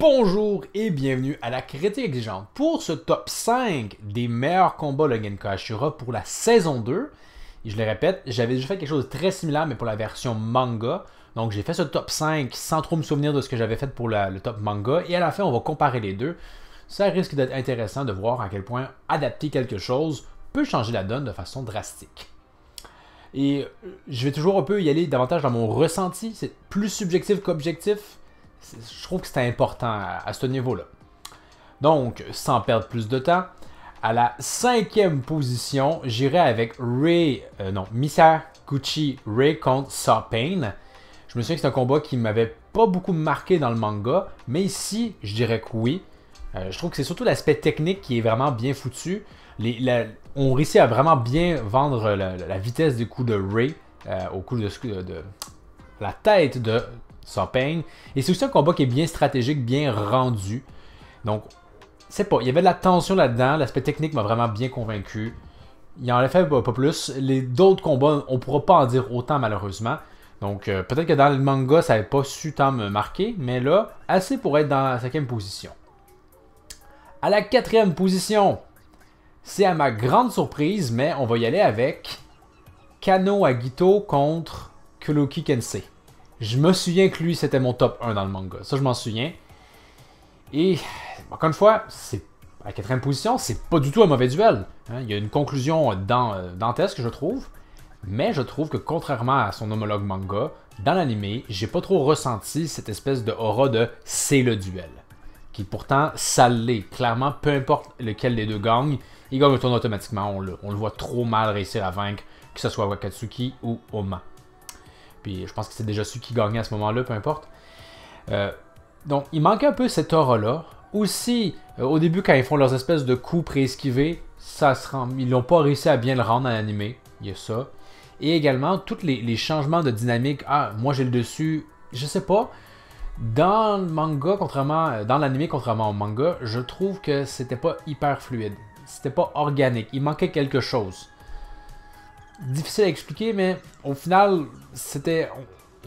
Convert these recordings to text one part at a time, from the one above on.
Bonjour et bienvenue à la Critique Exigeante pour ce top 5 des meilleurs combats de Genkai Ashura pour la saison 2. Et je le répète, j'avais déjà fait quelque chose de très similaire mais pour la version manga. Donc j'ai fait ce top 5 sans trop me souvenir de ce que j'avais fait pour le top manga. Et à la fin, on va comparer les deux. Ça risque d'être intéressant de voir à quel point adapter quelque chose peut changer la donne de façon drastique. Et je vais toujours un peu y aller davantage dans mon ressenti. C'est plus subjectif qu'objectif. Je trouve que c'est important à ce niveau-là. Donc, sans perdre plus de temps, à la 5e position, j'irai avec Misaguchi Rei contre Saw Pain. Je me souviens que c'est un combat qui m'avait pas beaucoup marqué dans le manga, mais ici, je dirais que oui. Je trouve que c'est surtout l'aspect technique qui est vraiment bien foutu. On réussit à vraiment bien vendre la vitesse des coups de Rei au coup de la tête de Saw Pain. Et c'est aussi un combat qui est bien stratégique, bien rendu. Donc, c'est pas, il y avait de la tension là-dedans. L'aspect technique m'a vraiment bien convaincu. Il en a fait pas plus. D'autres combats, on pourra pas en dire autant malheureusement. Donc, peut-être que dans le manga, ça n'avait pas su tant me marquer. Mais là, assez pour être dans la 5e position. À la 4e position, c'est à ma grande surprise, mais on va y aller avec Kano Agito contre Kuroki Kensei. Je me souviens que lui, c'était mon top 1 dans le manga. Ça, je m'en souviens. Et, encore une fois, à la 4e position, c'est pas du tout un mauvais duel. Il y a une conclusion dantesque, je trouve. Mais je trouve que, contrairement à son homologue manga, dans l'anime, j'ai pas trop ressenti cette espèce de aura de « c'est le duel ». Qui pourtant, ça l'est. Clairement, peu importe lequel des deux gagne, il gagne le tournoi automatiquement. On le voit trop mal réussir à vaincre, que ce soit Wakatsuki ou Oma. Puis je pense que c'est déjà su qui gagnait à ce moment-là, peu importe. Donc, il manquait un peu cette aura-là. Aussi, au début, quand ils font leurs espèces de coups pré-esquivés, ils n'ont pas réussi à bien le rendre en animé. Il y a ça. Et également, tous les changements de dynamique. Ah, moi j'ai le dessus. Je sais pas. Dans le manga, dans l'anime, contrairement au manga, je trouve que c'était pas hyper fluide. C'était pas organique. Il manquait quelque chose. Difficile à expliquer, mais au final,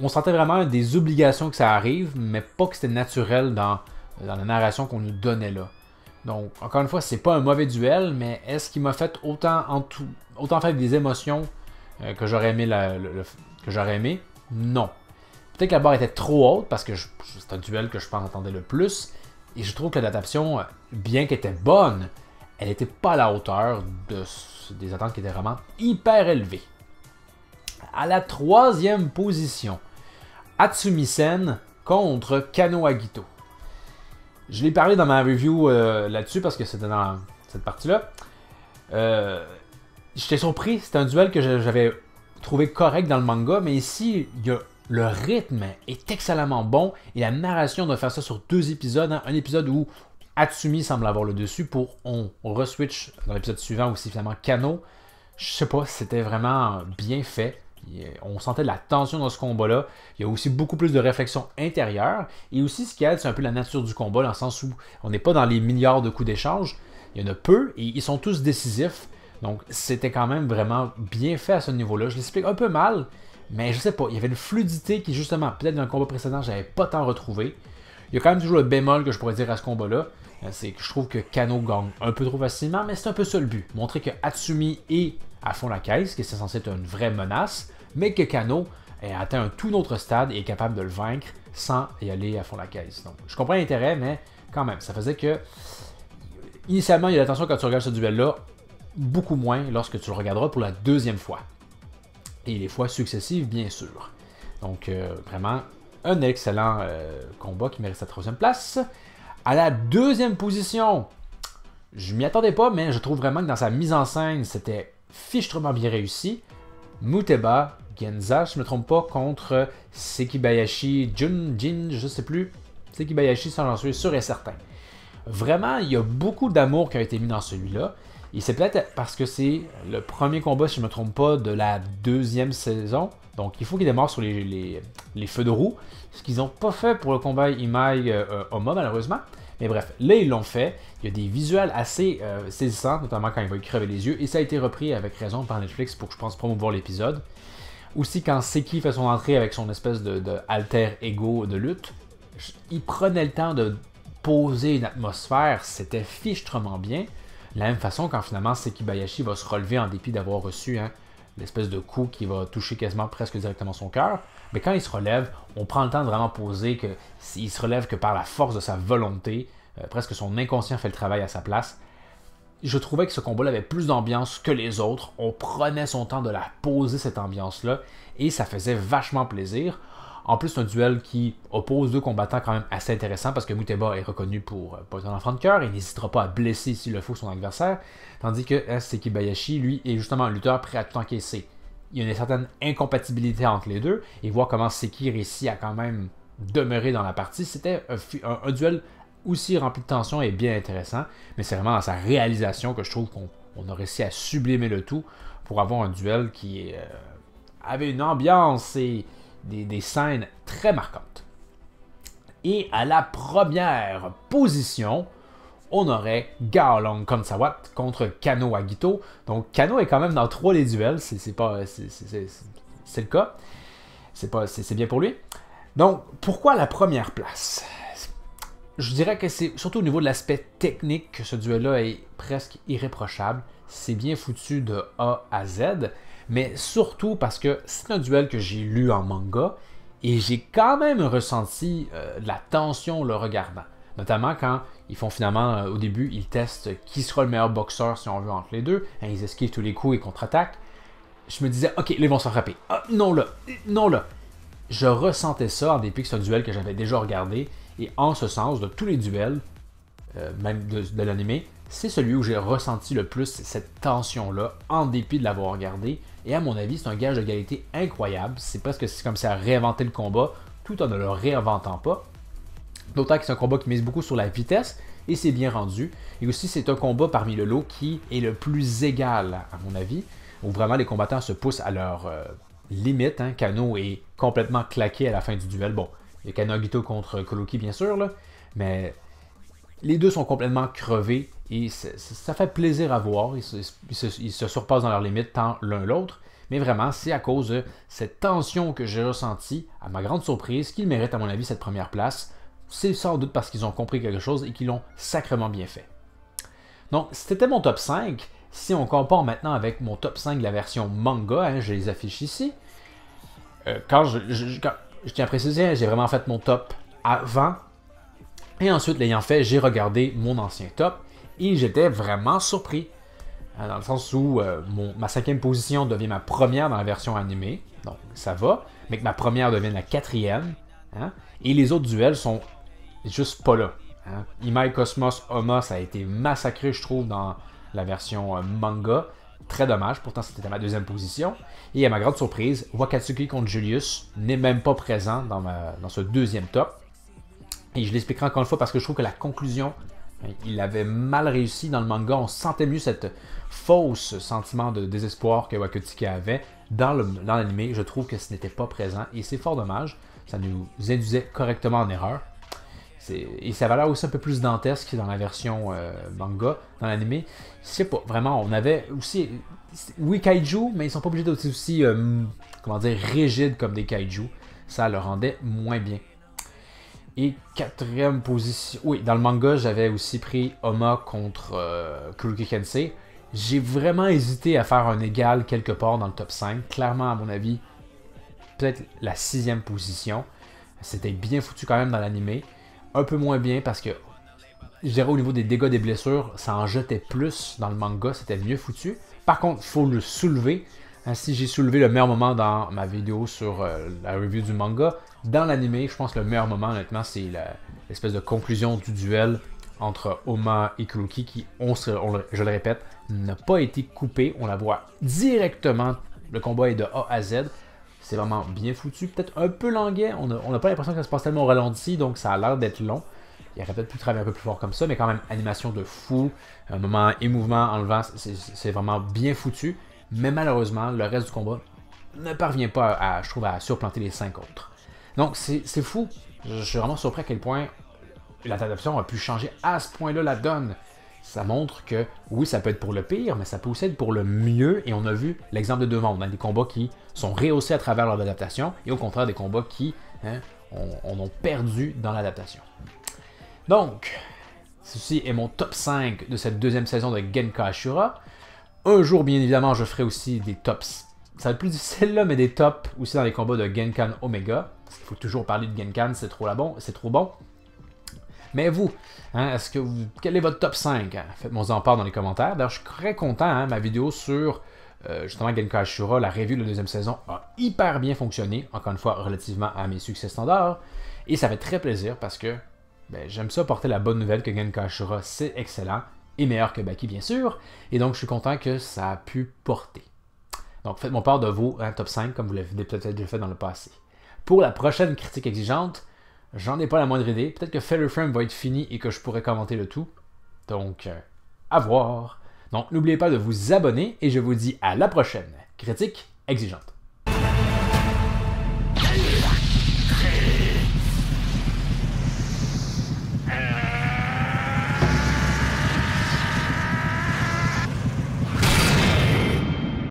on sentait vraiment des obligations que ça arrive, mais pas que c'était naturel dans la narration qu'on nous donnait là. Donc, encore une fois, c'est pas un mauvais duel, mais est-ce qu'il m'a fait autant fait des émotions que j'aurais aimé? Non. Peut-être que la barre était trop haute, parce que c'est un duel que je pense attendais le plus, et je trouve que l'adaptation, bien qu'elle était bonne, elle n'était pas à la hauteur des attentes qui étaient vraiment hyper élevées. À la 3e position, Atsumi-sen contre Kano Agito. Je l'ai parlé dans ma review là-dessus parce que c'était dans cette partie-là. J'étais surpris, c'était un duel que j'avais trouvé correct dans le manga, mais ici, le rythme est excellemment bon et la narration doit faire ça sur 2 épisodes. Un épisode où Atsumi semble avoir le dessus pour on re-switch dans l'épisode suivant où c'est finalement Kano. Je sais pas, c'était vraiment bien fait. On sentait de la tension dans ce combat-là. Il y a aussi beaucoup plus de réflexion intérieure. Et aussi, ce qui aide, c'est un peu la nature du combat, dans le sens où on n'est pas dans les milliards de coups d'échange. Il y en a peu et ils sont tous décisifs. Donc, c'était quand même vraiment bien fait à ce niveau-là. Je l'explique un peu mal, mais je sais pas. Il y avait une fluidité qui, justement, peut-être dans le combat précédent, j'avais pas tant retrouvé. Il y a quand même toujours le bémol que je pourrais dire à ce combat-là. C'est que je trouve que Kano gagne un peu trop facilement, mais c'est un peu ça le but. Montrer que Atsumi est à fond la caisse, que c'est censé être une vraie menace, mais que Kano a atteint un tout autre stade et est capable de le vaincre sans y aller à fond la caisse. Donc, je comprends l'intérêt, mais quand même, ça faisait que initialement, il y a l'attention quand tu regardes ce duel-là, beaucoup moins lorsque tu le regarderas pour la 2e fois. Et les fois successives, bien sûr. Donc, vraiment, un excellent combat qui mérite sa 3e place. À la 2e position, je m'y attendais pas, mais je trouve vraiment que dans sa mise en scène, c'était fichtrement bien réussi. Muteba Genza, je ne me trompe pas, contre Sekibayashi Jin, je sais plus. Sekibayashi, ça j'en suis sûr et certain. Vraiment, il y a beaucoup d'amour qui a été mis dans celui-là. Et c'est peut-être parce que c'est le premier combat, si je ne me trompe pas, de la 2e saison. Donc il faut qu'il démarre sur les feux de roue. Ce qu'ils n'ont pas fait pour le combat Imai-Oma, malheureusement. Mais bref, là ils l'ont fait. Il y a des visuels assez saisissants, notamment quand il va y crever les yeux. Et ça a été repris avec raison par Netflix pour, je pense, promouvoir l'épisode. Aussi quand Seki fait son entrée avec son espèce de alter ego de lutte, il prenait le temps de poser une atmosphère, c'était fichtrement bien. De la même façon, quand finalement Sekibayashi va se relever en dépit d'avoir reçu l'espèce de coup qui va toucher quasiment presque directement son cœur, mais quand il se relève, on prend le temps de vraiment poser qu'il se relève que par la force de sa volonté, presque son inconscient fait le travail à sa place. Je trouvais que ce combat-là avait plus d'ambiance que les autres. On prenait son temps de la poser, cette ambiance-là, et ça faisait vachement plaisir. En plus, c'est un duel qui oppose deux combattants quand même assez intéressants parce que Muteba est reconnu pour pas être un enfant de cœur et n'hésitera pas à blesser s'il le faut son adversaire, tandis que Sekibayashi, lui, est justement un lutteur prêt à tout encaisser. Il y a une certaine incompatibilité entre les deux, et voir comment Seki réussit à quand même demeurer dans la partie, c'était un duel aussi rempli de tension et bien intéressant, mais c'est vraiment dans sa réalisation que je trouve qu'on a réussi à sublimer le tout pour avoir un duel qui avait une ambiance et des scènes très marquantes. Et à la première position, on aurait Gaolong Konsawat contre Kano Agito. Donc Kano est quand même dans 3 des duels, c'est le cas. C'est bien pour lui. Donc pourquoi la première place? Je dirais que c'est surtout au niveau de l'aspect technique que ce duel-là est presque irréprochable. C'est bien foutu de A à Z, mais surtout parce que c'est un duel que j'ai lu en manga et j'ai quand même ressenti de la tension le regardant. Notamment quand ils font finalement, au début, ils testent qui sera le meilleur boxeur si on veut entre les deux. Ils esquivent tous les coups et contre-attaquent. Je me disais, ok, là, ils vont se frapper. Ah, non là, non là. Je ressentais ça en dépit que c'est un duel que j'avais déjà regardé. Et en ce sens, de tous les duels, même de l'anime, c'est celui où j'ai ressenti le plus cette tension-là, en dépit de l'avoir regardé. Et à mon avis, c'est un gage de qualité incroyable. C'est presque comme si ça réinventait le combat, tout en ne le réinventant pas. D'autant que c'est un combat qui mise beaucoup sur la vitesse, et c'est bien rendu. Et aussi, c'est un combat parmi le lot qui est le plus égal, à mon avis, où vraiment les combattants se poussent à leur limite. Kano est complètement claqué à la fin du duel. Bon, il y a Kano Agito contre Kuroki, bien sûr, là, mais les deux sont complètement crevés et ça fait plaisir à voir. Ils se surpassent dans leurs limites tant l'un l'autre. Mais vraiment, c'est à cause de cette tension que j'ai ressentie, à ma grande surprise, qu'ils méritent, à mon avis, cette première place. C'est sans doute parce qu'ils ont compris quelque chose et qu'ils l'ont sacrément bien fait. Donc, c'était mon top 5. Si on compare maintenant avec mon top 5 de la version manga, je les affiche ici. Je tiens à préciser, j'ai vraiment fait mon top avant. Et ensuite, l'ayant fait, j'ai regardé mon ancien top. Et j'étais vraiment surpris. Dans le sens où ma 5e position devient ma première dans la version animée. Donc, ça va. Mais que ma première devienne la 4e. Et les autres duels sont juste pas là. Imai Cosmos Oma, ça a été massacré, je trouve, dans la version manga. Très dommage, pourtant c'était à ma 2e position. Et à ma grande surprise, Wakatsuki contre Julius n'est même pas présent dans ce 2e top. Et je l'expliquerai encore une fois parce que je trouve que la conclusion, il avait mal réussi dans le manga. On sentait mieux cette fausse sentiment de désespoir que Wakatsuki avait. Dans l'anime, je trouve que ce n'était pas présent. Et c'est fort dommage. Ça nous induisait correctement en erreur. Et ça avait l'air aussi un peu plus dantesque dans la version manga. Dans l'anime, je sais pas, vraiment, on avait aussi... Oui, kaiju, mais ils sont pas obligés d'être aussi, rigides comme des kaiju. Ça le rendait moins bien. Et 4e position... Oui, dans le manga, j'avais aussi pris Oma contre Kuroki Kensei. J'ai vraiment hésité à faire un égal quelque part dans le top 5. Clairement, à mon avis, peut-être la 6e position. C'était bien foutu quand même dans l'anime. Un peu moins bien parce que, je dirais au niveau des dégâts des blessures, ça en jetait plus dans le manga, c'était mieux foutu. Par contre, il faut le soulever. Si j'ai soulevé le meilleur moment dans ma vidéo sur la review du manga, dans l'anime, je pense que le meilleur moment, honnêtement, c'est l'espèce de conclusion du duel entre Oma et Kuroki qui, je le répète, n'a pas été coupé. On la voit directement. Le combat est de A à Z. C'est vraiment bien foutu. Peut-être un peu languet. On n'a pas l'impression que ça se passe tellement au ralenti, donc ça a l'air d'être long. Il aurait peut-être pu travailler un peu plus fort comme ça, mais quand même, animation de fou. Un moment et mouvement enlevant, c'est vraiment bien foutu. Mais malheureusement, le reste du combat ne parvient pas, je trouve, à surplanter les 5 autres. Donc, c'est fou. Je suis vraiment surpris à quel point l'adaptation a pu changer à ce point-là la donne. Ça montre que, oui, ça peut être pour le pire, mais ça peut aussi être pour le mieux. Et on a vu l'exemple de deux mondes, des combats qui sont rehaussés à travers leur adaptation, et au contraire des combats qui ont perdu dans l'adaptation. Donc, ceci est mon top 5 de cette deuxième saison de Genkai Ashura. Un jour, bien évidemment, je ferai aussi des tops. Ça va être plus difficile là, mais des tops aussi dans les combats de Genkan Omega. Parce qu'il faut toujours parler de Genkan, c'est trop bon. Mais vous, hein, quel est votre top 5? Hein? Faites-moi en part dans les commentaires. D'ailleurs, je suis très content, hein, ma vidéo sur justement Genkai Ashura, la review de la deuxième saison, a hyper bien fonctionné, encore une fois, relativement à mes succès standards. Et ça fait très plaisir parce que j'aime ça porter la bonne nouvelle que Genkai Ashura, c'est excellent, et meilleur que Baki, bien sûr. Et donc, je suis content que ça a pu porter. Donc, faites-moi part de vos top 5, comme vous l'avez peut-être déjà fait dans le passé. Pour la prochaine critique exigeante, j'en ai pas la moindre idée. Peut-être que Fatal Frame va être fini et que je pourrai commenter le tout. Donc, à voir. Donc, n'oubliez pas de vous abonner et je vous dis à la prochaine critique exigeante.